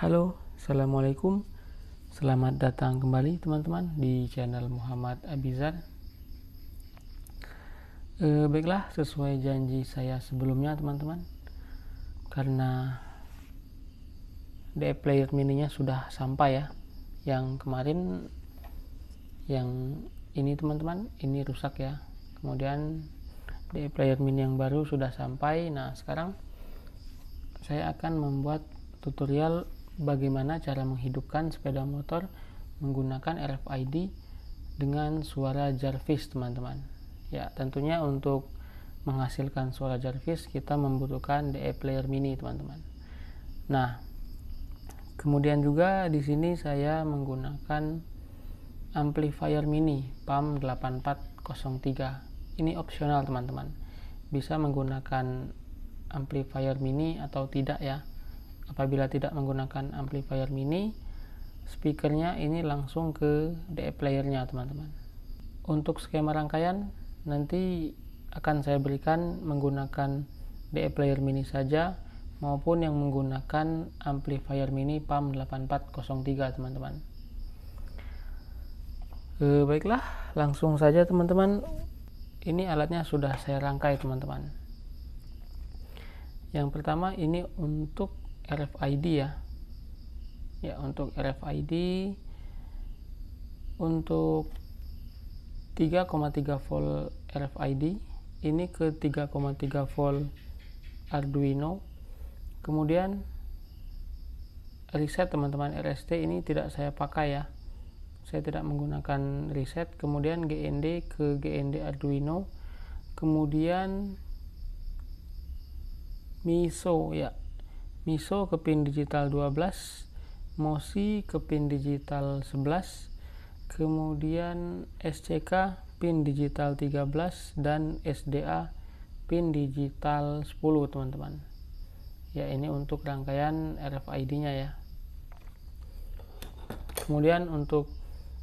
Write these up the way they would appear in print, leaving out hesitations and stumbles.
Halo, Assalamualaikum. Selamat datang kembali teman-teman di channel Muhammad Abizar. Baiklah, sesuai janji saya sebelumnya teman-teman, karena DE player mininya sudah sampai ya. Yang kemarin, yang ini teman-teman, ini rusak ya. Kemudian DE player mini yang baru sudah sampai. Nah, sekarang saya akan membuat tutorial bagaimana cara menghidupkan sepeda motor menggunakan RFID dengan suara Jarvis teman-teman. Ya, tentunya untuk menghasilkan suara Jarvis kita membutuhkan DE player mini teman-teman. Nah, kemudian juga di sini saya menggunakan amplifier mini PAM 8403. Ini opsional teman-teman. Bisa menggunakan amplifier mini atau tidak ya. Apabila tidak menggunakan amplifier mini, speakernya ini langsung ke DE playernya teman-teman. Untuk skema rangkaian nanti akan saya berikan menggunakan DE player mini saja maupun yang menggunakan amplifier mini PAM 8403 teman-teman. Baiklah, langsung saja teman-teman. Ini alatnya sudah saya rangkai teman-teman. Yang pertama ini untuk RFID ya. Ya, untuk RFID untuk 3,3 volt RFID ini ke 3,3 volt Arduino. Kemudian reset teman-teman, RST ini tidak saya pakai ya. Saya tidak menggunakan reset. Kemudian GND ke GND Arduino. Kemudian MISO ya. MISO ke pin digital 12, MOSI ke pin digital 11, kemudian SCK pin digital 13 dan SDA pin digital 10 teman-teman. Ya, ini untuk rangkaian RFID-nya ya. Kemudian untuk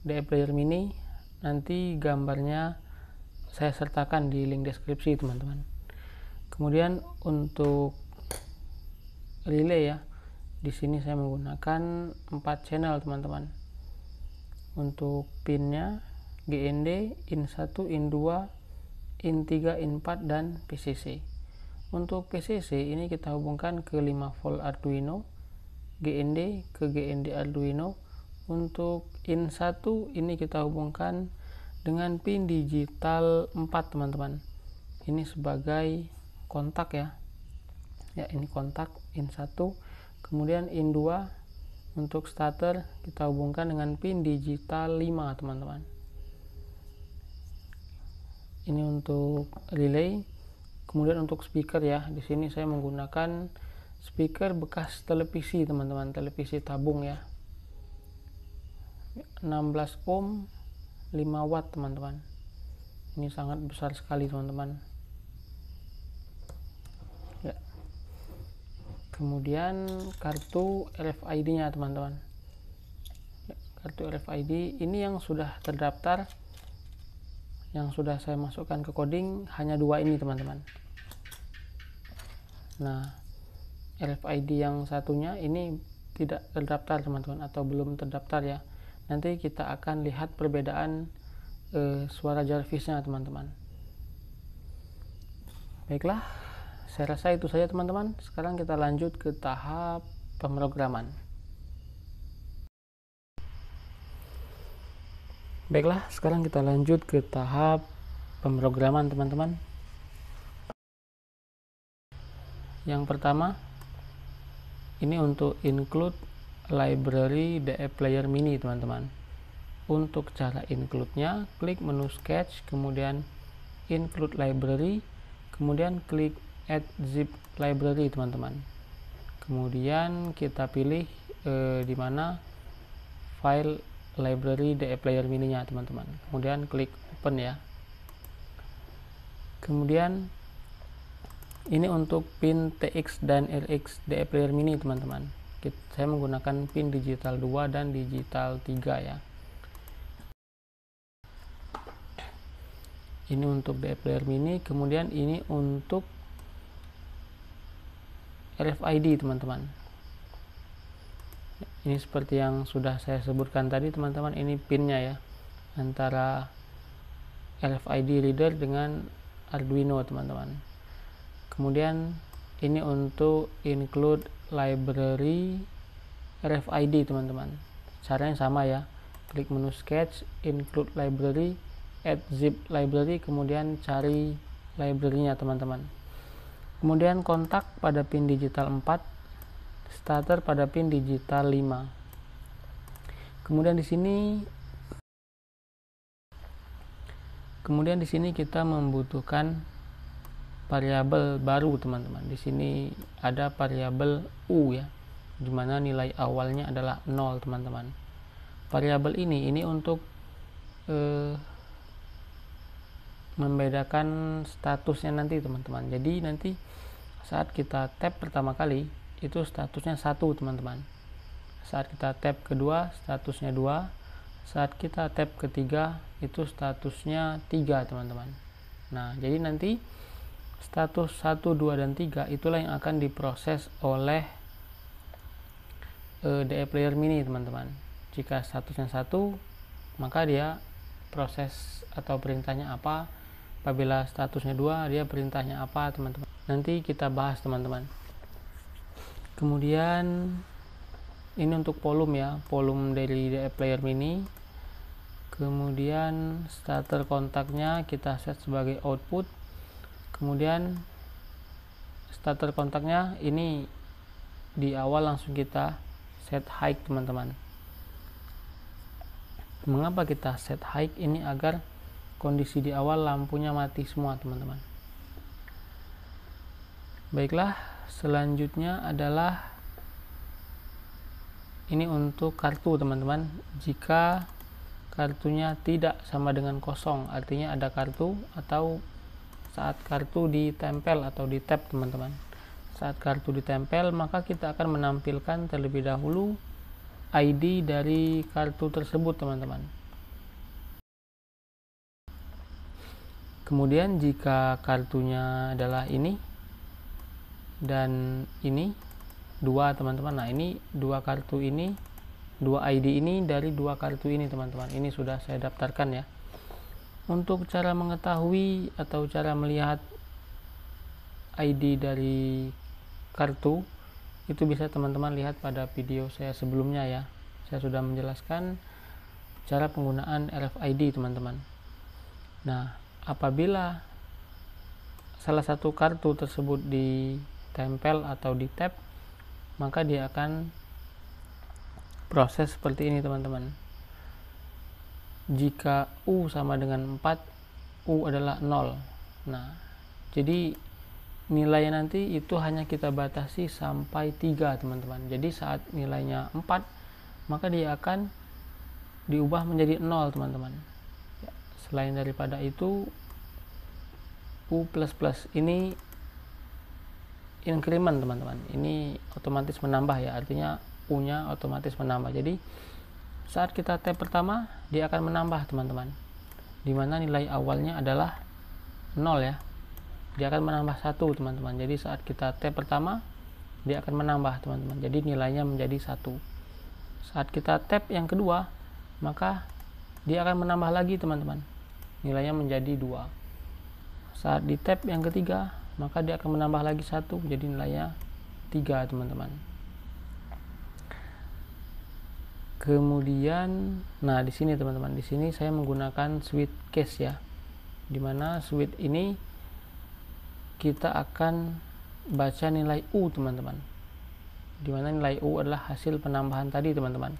DE player mini nanti gambarnya saya sertakan di link deskripsi teman-teman. Kemudian untuk relay ya, di sini saya menggunakan 4 channel teman-teman. Untuk pinnya GND, IN1, IN2, IN3, IN4 dan PCC. Untuk PCC ini kita hubungkan ke 5 volt Arduino, GND ke GND Arduino. Untuk IN1 ini kita hubungkan dengan pin digital 4 teman-teman. Ini sebagai kontak ya. Ya, ini kontak IN1. Kemudian IN2 untuk starter kita hubungkan dengan pin digital 5 teman-teman. Ini untuk relay. Kemudian untuk speaker ya, di sini saya menggunakan speaker bekas televisi teman-teman, televisi tabung ya. 16 ohm 5 watt teman-teman. Ini sangat besar sekali teman-teman. Ya. Kemudian kartu RFID-nya teman-teman. Ya, kartu RFID ini yang sudah terdaftar, yang sudah saya masukkan ke coding hanya 2 ini teman-teman. Nah, RFID yang satunya ini tidak terdaftar teman-teman, atau belum terdaftar ya. Nanti kita akan lihat perbedaan suara Jarvisnya teman-teman. Baiklah, saya rasa itu saja teman-teman. Sekarang kita lanjut ke tahap pemrograman. Baiklah, sekarang kita lanjut ke tahap pemrograman teman-teman. Yang pertama, ini untuk include library DE player mini teman-teman. Untuk cara include-nya, klik menu sketch, kemudian include library, kemudian klik add zip library teman-teman. Kemudian kita pilih di mana file library DE player mininya teman-teman. Kemudian klik open ya. Kemudian ini untuk pin TX dan RX DE player mini teman-teman. Saya menggunakan pin digital 2 dan digital 3 ya. Ini untuk DE player mini. Kemudian ini untuk RFID teman-teman. Ini seperti yang sudah saya sebutkan tadi teman-teman, ini pinnya ya, antara RFID reader dengan Arduino teman-teman. Kemudian ini untuk include library RFID teman-teman. Caranya sama ya, klik menu sketch, include library, add zip library, kemudian cari library-nya teman-teman. Kemudian kontak pada pin digital 4, starter pada pin digital 5. Kemudian di sini kita membutuhkan variabel baru teman-teman. Di sini ada variabel U ya, dimana nilai awalnya adalah 0 teman-teman. Variabel ini untuk membedakan statusnya nanti teman-teman. Jadi nanti saat kita tab pertama kali itu statusnya 1 teman-teman. Saat kita tab kedua statusnya 2. Saat kita tab ketiga itu statusnya 3 teman-teman. Nah, jadi nanti status 1, 2, dan 3 itulah yang akan diproses oleh DE Player Mini teman-teman. Jika statusnya 1, maka dia proses atau perintahnya apa. Apabila statusnya 2, dia perintahnya apa teman-teman. Nanti kita bahas teman-teman. Kemudian ini untuk volume ya, volume dari DE Player Mini. Kemudian starter kontaknya kita set sebagai output. Kemudian starter kontaknya ini di awal langsung kita set high teman-teman. Mengapa kita set high? Ini agar kondisi di awal lampunya mati semua teman-teman. Baiklah, selanjutnya adalah ini untuk kartu teman-teman. Jika kartunya tidak sama dengan kosong, artinya ada kartu, atau saat kartu ditempel atau di tap teman-teman. Saat kartu ditempel, maka kita akan menampilkan terlebih dahulu ID dari kartu tersebut teman-teman. Kemudian jika kartunya adalah ini dan ini 2 teman-teman. Nah, ini 2 kartu ini, 2 ID ini dari 2 kartu ini teman-teman. Ini sudah saya daftarkan ya. Untuk cara mengetahui atau cara melihat ID dari kartu itu bisa teman-teman lihat pada video saya sebelumnya ya. Saya sudah menjelaskan cara penggunaan RFID teman-teman. Nah, apabila salah satu kartu tersebut ditempel atau di tap, maka dia akan proses seperti ini teman-teman. Jika U sama dengan 4, U adalah 0. Nah, jadi nilainya nanti itu hanya kita batasi sampai 3 teman-teman. Jadi saat nilainya 4, maka dia akan diubah menjadi 0 teman-teman. Selain daripada itu, U++ ini increment teman-teman. Ini otomatis menambah ya, artinya U-nya otomatis menambah. Jadi saat kita tab pertama, dia akan menambah teman-teman. Dimana nilai awalnya adalah 0 ya. Dia akan menambah 1 teman-teman. Jadi saat kita tab pertama, dia akan menambah teman-teman. Jadi nilainya menjadi 1. Saat kita tab yang kedua, maka dia akan menambah lagi teman-teman. Nilainya menjadi 2. Saat di tab yang ketiga, maka dia akan menambah lagi 1, jadi nilainya 3 teman-teman. Kemudian, nah di sini teman-teman, di sini saya menggunakan switch case ya, dimana switch ini kita akan baca nilai U teman-teman, dimana nilai U adalah hasil penambahan tadi teman-teman.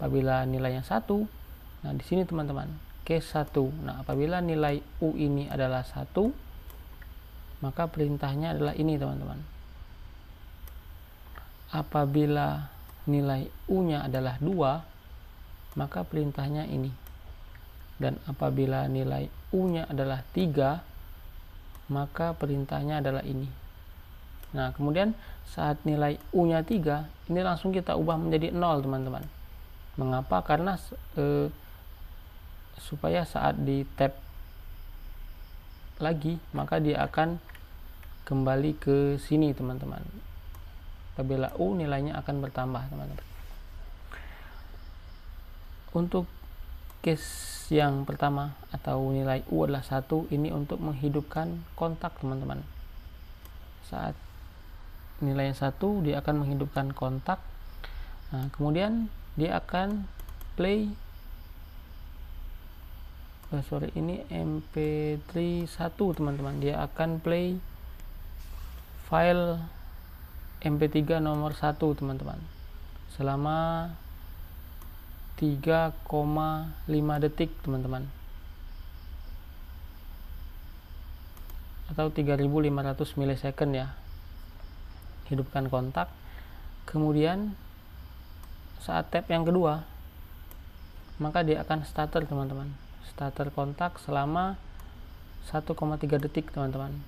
Apabila nilainya 1, nah di sini teman-teman, case 1. Nah, apabila nilai U ini adalah 1, maka perintahnya adalah ini teman-teman. Apabila nilai U-nya adalah 2, maka perintahnya ini. Dan apabila nilai U-nya adalah 3, maka perintahnya adalah ini. Nah, kemudian saat nilai U-nya 3, ini langsung kita ubah menjadi 0 teman-teman. Mengapa? Karena supaya saat di tab lagi, maka dia akan kembali ke sini teman-teman. Apabila U nilainya akan bertambah teman-teman. Untuk case yang pertama atau nilai U adalah 1, ini untuk menghidupkan kontak teman-teman. Saat nilainya 1, dia akan menghidupkan kontak. Nah, kemudian dia akan play ini mp3 1 teman-teman. Dia akan play file mp3 nomor 1 teman-teman selama 3,5 detik teman-teman, atau 3500 milisecond ya. Hidupkan kontak. Kemudian saat tap yang kedua, maka dia akan starter teman-teman. Starter kontak selama 1,3 detik teman-teman.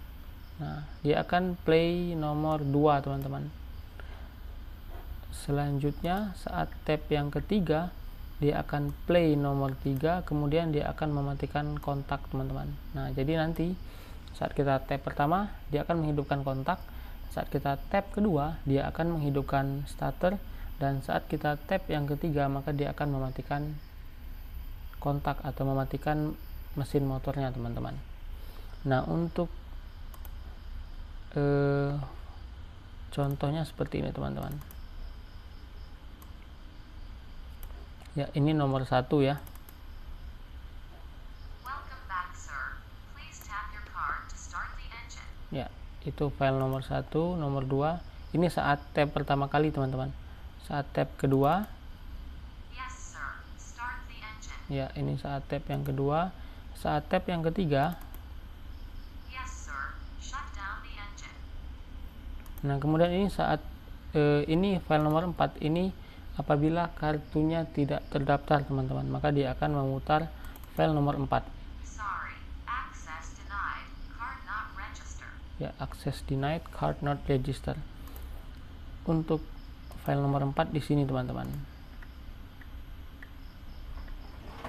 Nah, dia akan play nomor 2 teman-teman. Selanjutnya saat tap yang ketiga, dia akan play nomor 3, kemudian dia akan mematikan kontak teman-teman. Nah, jadi nanti saat kita tap pertama, dia akan menghidupkan kontak. Saat kita tap kedua, dia akan menghidupkan starter. Dan saat kita tap yang ketiga, maka dia akan mematikan kontak atau mematikan mesin motornya teman-teman. Nah, untuk contohnya seperti ini teman-teman. Ya, ini nomor 1 ya. Ya, itu file nomor 1, nomor 2. Ini saat tab pertama kali teman-teman. Saat tab kedua, ya, ini saat tab yang kedua. Saat tab yang ketiga, nah kemudian ini saat ini file nomor 4, ini apabila kartunya tidak terdaftar teman-teman, maka dia akan memutar file nomor 4. Ya, access denied, card not register. Untuk file nomor 4 di sini teman-teman.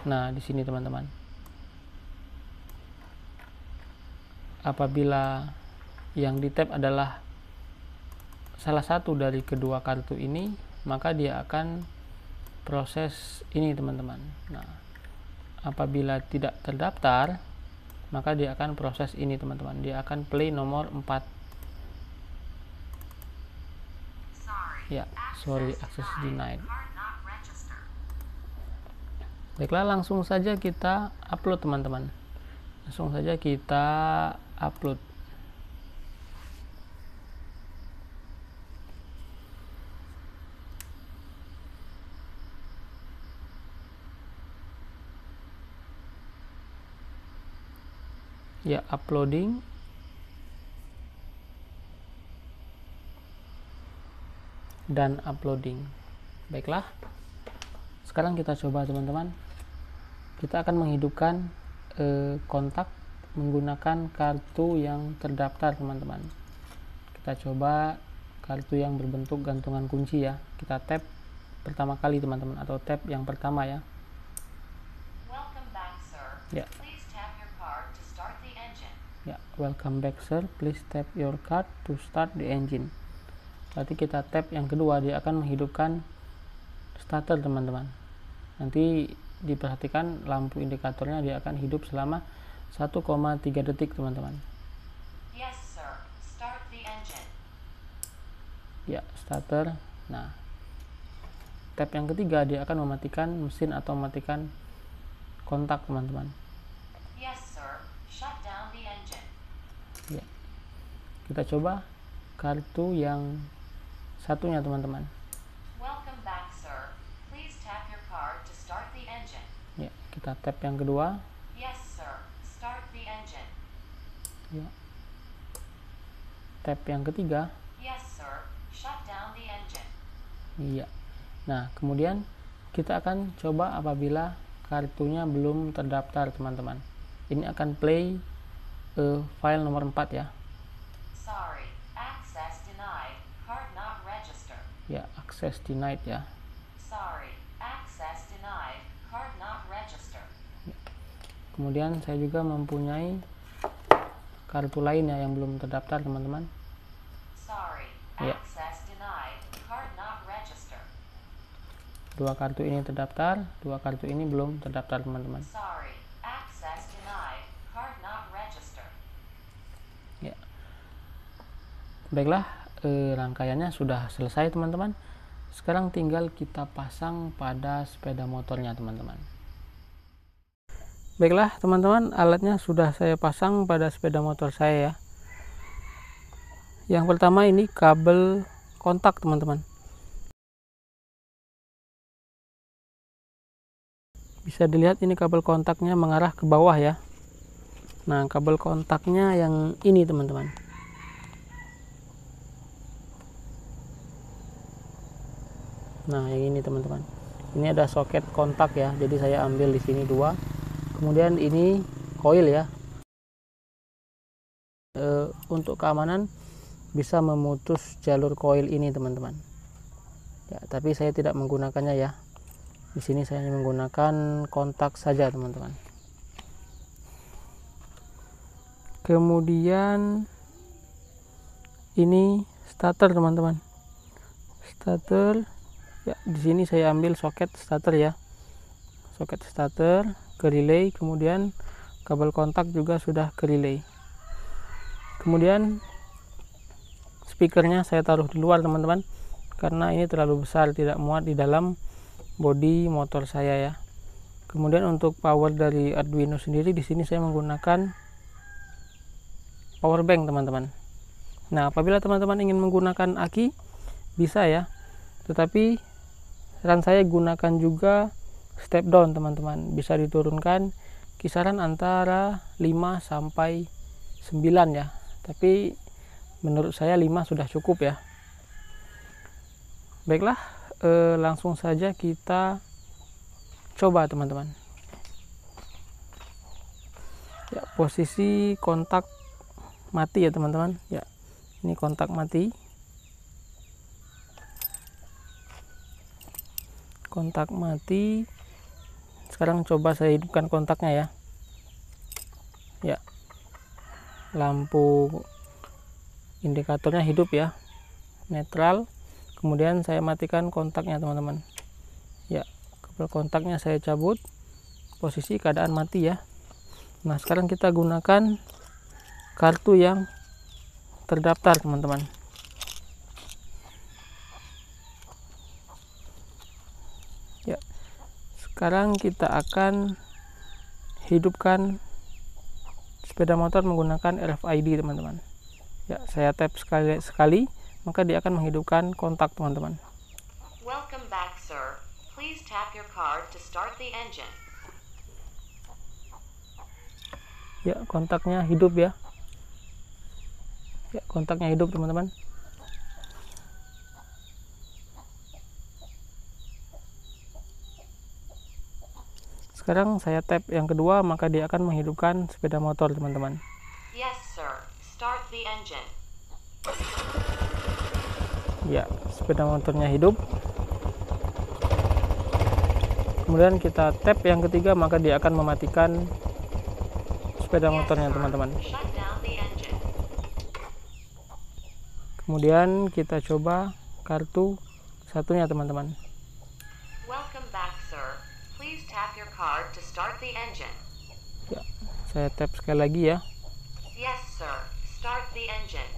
Nah, di sini teman-teman. Apabila yang di tap adalah salah satu dari kedua kartu ini, maka dia akan proses ini teman-teman. Nah, apabila tidak terdaftar, maka dia akan proses ini teman-teman. Dia akan play nomor 4. Ya, sorry, access denied. Baiklah, langsung saja kita upload teman-teman. Langsung saja kita upload. Ya, uploading. Dan uploading. Baiklah, sekarang kita coba teman-teman. Kita akan menghidupkan kontak menggunakan kartu yang terdaftar teman-teman. Kita coba kartu yang berbentuk gantungan kunci ya. Kita tap pertama kali teman-teman, atau tap yang pertama ya. Ya. Ya, welcome back sir, please tap your card to start the engine. Berarti kita tap yang kedua, dia akan menghidupkan starter teman-teman. Nanti diperhatikan lampu indikatornya dia akan hidup selama 1,3 detik teman-teman. Yes sir, start the engine. Ya, starter. Nah, tap yang ketiga dia akan mematikan mesin atau mematikan kontak teman-teman. Yes sir, shut down the engine. Ya, kita coba kartu yang satunya teman-teman. Welcome back sir, please tap your card to start the engine. Ya, kita tap yang kedua. Yes sir, start the engine. Ya, tap yang ketiga. Yes sir, shut down the engine. Iya. Nah, kemudian kita akan coba apabila kartunya belum terdaftar teman-teman. Ini akan play file nomor 4 ya. Sorry, access denied, card not registered. Ya, access denied ya. Sorry, access denied, card not registered. Kemudian saya juga mempunyai kartu lainnya yang belum terdaftar teman-teman. Sorry, Ya. access denied, card not registered. Dua kartu ini terdaftar, dua kartu ini belum terdaftar teman-teman. Sorry, access denied. Card not registered. Ya. Baiklah, rangkaiannya sudah selesai teman-teman. Sekarang tinggal kita pasang pada sepeda motornya teman-teman. Baiklah teman-teman, alatnya sudah saya pasang pada sepeda motor saya ya. Yang pertama ini kabel kontak teman-teman. Bisa dilihat ini kabel kontaknya mengarah ke bawah ya. Nah, kabel kontaknya yang ini teman-teman. Nah, yang ini teman-teman. Ini ada soket kontak ya. Jadi saya ambil di sini dua. Kemudian ini koil ya. Untuk keamanan bisa memutus jalur koil ini teman-teman. Ya, tapi saya tidak menggunakannya ya. Di sini saya hanya menggunakan kontak saja teman-teman. Kemudian ini starter teman-teman. Starter ya, di sini saya ambil soket starter ya. Soket starter ke relay, kemudian kabel kontak juga sudah ke relay. Kemudian speakernya saya taruh di luar teman-teman, karena ini terlalu besar, tidak muat di dalam bodi motor saya ya. Kemudian untuk power dari Arduino sendiri, di sini saya menggunakan power bank teman-teman. Nah, apabila teman-teman ingin menggunakan aki bisa ya, tetapi saran saya gunakan juga step down teman-teman. Bisa diturunkan kisaran antara 5 sampai 9 ya, tapi menurut saya 5 sudah cukup ya. Baiklah, langsung saja kita coba teman-teman ya. Posisi kontak mati ya teman-teman ya, ini kontak mati, kontak mati. Sekarang coba saya hidupkan kontaknya ya. Ya, lampu indikatornya hidup ya, netral. Kemudian saya matikan kontaknya teman-teman ya. Kabel kontaknya saya cabut, posisi keadaan mati ya. Nah, sekarang kita gunakan kartu yang terdaftar teman-teman ya. Sekarang kita akan hidupkan sepeda motor menggunakan RFID teman-teman ya. Saya tap sekali maka dia akan menghidupkan kontak teman-teman. Welcome back, sir. Please tap your card to start the engine. Ya, kontaknya hidup ya. Ya, kontaknya hidup teman-teman. Sekarang saya tap yang kedua, maka dia akan menghidupkan sepeda motor teman-teman. Yes, sir. Start the engine. Ya, sepeda motornya hidup. Kemudian kita tap yang ketiga, maka dia akan mematikan sepeda motornya teman-teman. Shut down the engine. Kemudian kita coba kartu satunya teman-teman. Welcome back, sir. Please tap your card to start the engine. Ya, saya tap sekali lagi ya. Yes, sir. Start the engine.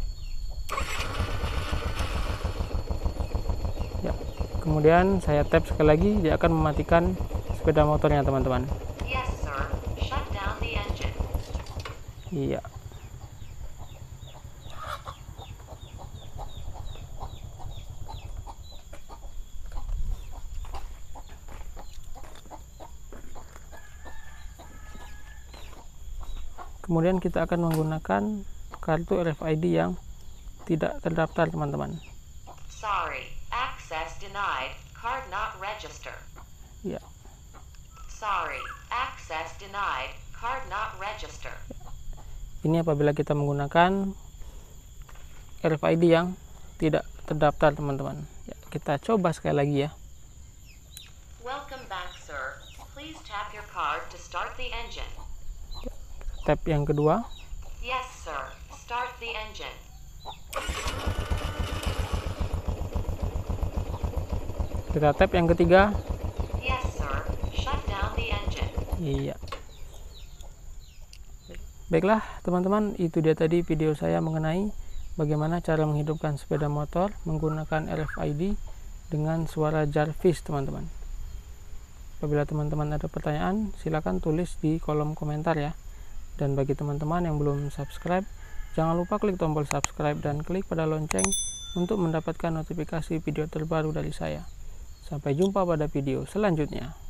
Ya, kemudian saya tap sekali lagi, dia akan mematikan sepeda motornya teman-teman. Yes, sir. Shut down the engine. Iya. Kemudian kita akan menggunakan kartu RFID yang tidak terdaftar teman-teman. Sorry, access denied. Card not registered. Ya. Sorry, access denied. Card not registered. Ini apabila kita menggunakan RFID yang tidak terdaftar teman-teman. Ya, kita coba sekali lagi ya. Welcome back, sir. Please tap your card to start the engine. Tap yang kedua. Yes, sir. Start the engine. Kita tap yang ketiga. Yes, sir. Shut down the engine. Iya. Baiklah teman-teman, itu dia tadi video saya mengenai bagaimana cara menghidupkan sepeda motor menggunakan RFID dengan suara Jarvis, teman-teman. Apabila teman-teman ada pertanyaan, silakan tulis di kolom komentar ya. Dan bagi teman-teman yang belum subscribe, jangan lupa klik tombol subscribe dan klik pada lonceng untuk mendapatkan notifikasi video terbaru dari saya. Sampai jumpa pada video selanjutnya.